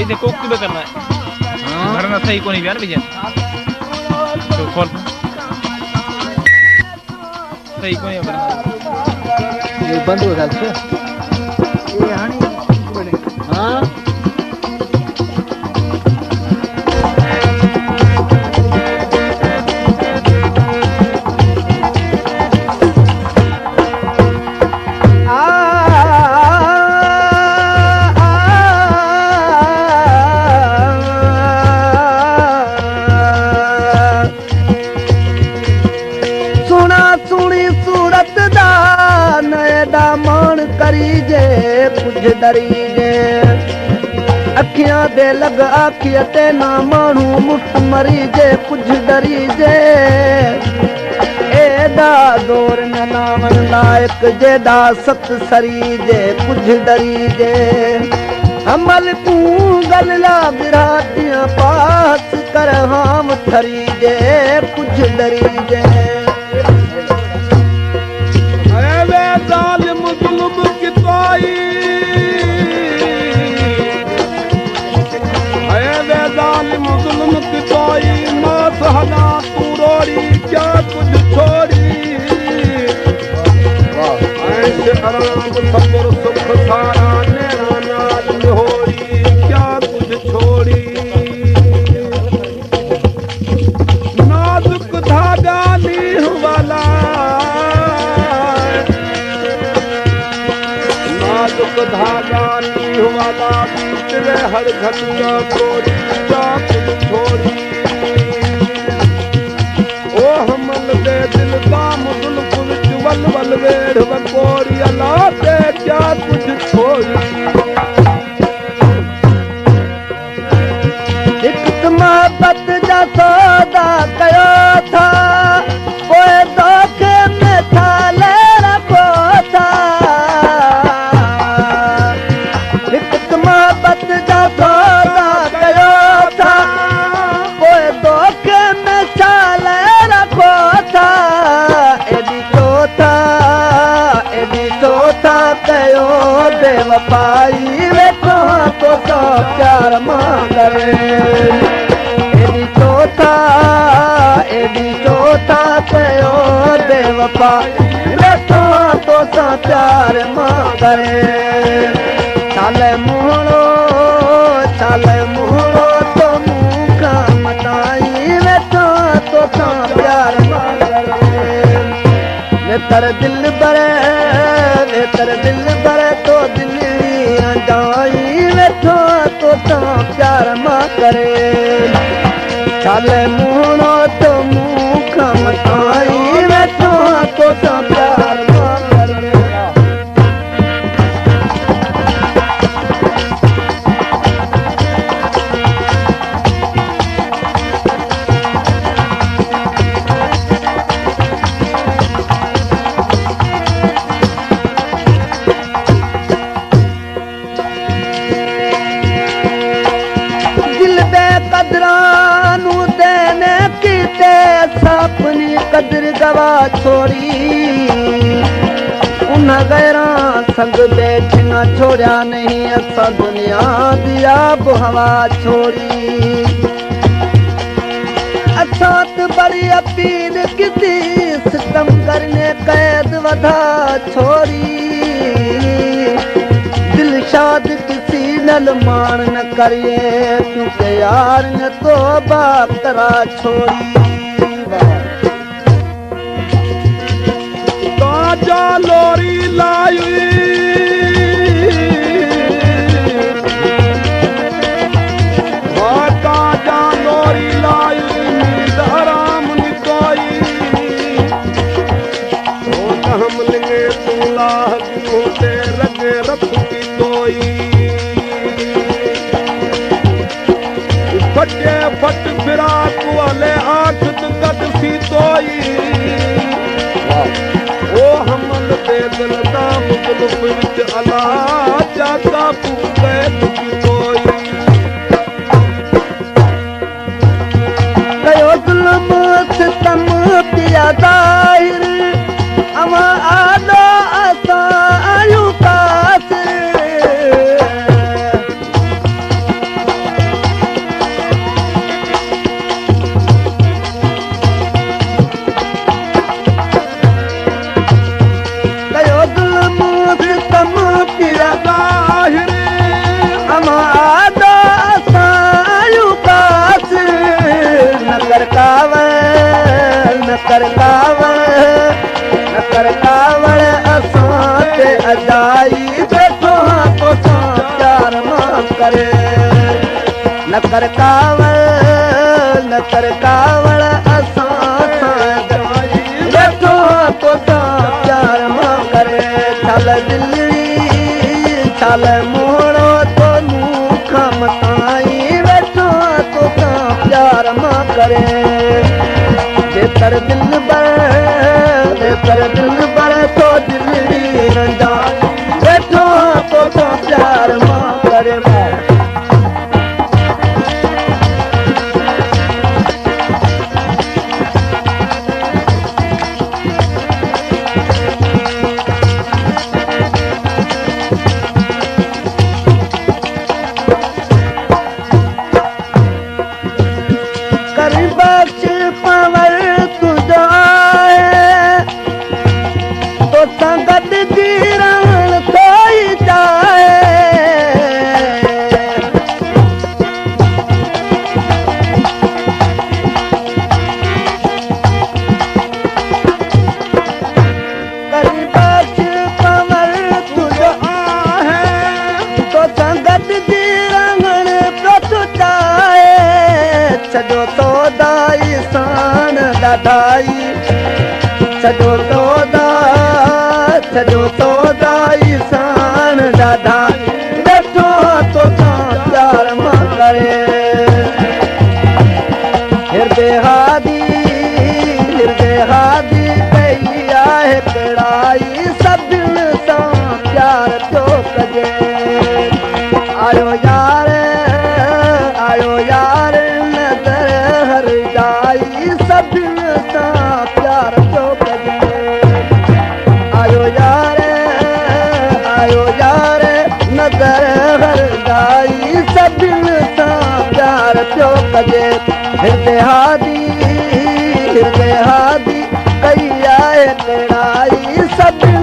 इसे कोक भी करना है भरना सही को नहीं बियान बिजन तो खोल सही को नहीं भरना ये बंद हो गया क्या ये हानी हां डरीजे अखियां दे लग आखिया ते ना मानू मुठ मरीजे कुछ डरीजे एदा दौर न नामन लायक जेदा सत सरीजे कुछ डरीजे अमल तू गलला बिरातियां पास कर हम थरीजे कुछ डरीजे अरे जालिम जुल्म किताई जुल्म किताई ना सहना तू रोड़ी क्या कुछ छोड़ी ऐसे आराम सब्र सुख सारा नेरा नाज होरी क्या कुछ छोड़ी नाजुक धागा लीह वाला नाजुक धागा लीह वाला बीतवे हर घटिया गोरी छोड़ी ओ हमल दे दिल दाम दुल कुछ वल वल वेड़ वकोरी अल्लाह दे क्या कुछ छोड़ी एक मोहब्बत जा सौदा कयो था कोई धोखे में था ले रखो था एक मोहब्बत जा सौदा कयो था कोई धोखे में चाले रखो था एडी चौथा कयो बेवफाई वेठो तो प्यार मां करे एडी चौथा कयो बेवफाई वेठो तो प्यार मां करे चाले मुहड़ो तो मुखा मनाई वेठो तो प्यार मां करे तर दिल बरे तो दिल्ली जाई वेठो तो प्यार मां करे चाले मुहड़ो तो मुखा मनाई वेठो तो प्यार मां करे अपनी कदर गवा छोड़ी उन गैरा संग बैठना छोड़ा नहीं असा दुनिया दिया हवा छोड़ी अच्छा तो बड़ी अपील किसी सितम करने कैद वधा छोड़ी दिल शाद किसी नल मान न करिए क्योंकि यार ने तो बाकरा छोड़ी ताजा लोरी लाई ताजा लोरी लाई नींद आराम निकाई तो हम लेंगे तूला होते रगे रख की तोई फटे फट फिराक वाले आठ कट सी तोई ओ हमल दे दिल दाम जुल्फ विच अला जाता पूरे दुखी कोई कयो जुल्म सितम पिया दाहिर अमा आलो असा आयु कासिर न कर कावड़ असां ते अजाई वेठो तोसां प्यार मां करे न कर कावड़ असां वेठो तोसां प्यार मां करे छल दिलड़ी छल मोहणो तो मूंखां मताई वेठो तोसां प्यार मां करे जेकर दिल बर तो दिलड़ी रंजा वेठो तोसां प्यार मां करे सॼो तो दाई सान ॾाढाई सॼो तो दाई सान ॾाढाई वेठो तोसां प्यार मां करे हृदय हादी कई आहे कड़ाई सभिनि सां प्यार पियो कजे आयो यार हर जाई सभिनि सां प्यार पियो कजे आयो यार नज़र हर जाई सभिनि सां प्यार पियो कजे हृदय हादी कई आहे लड़ाई सभिनि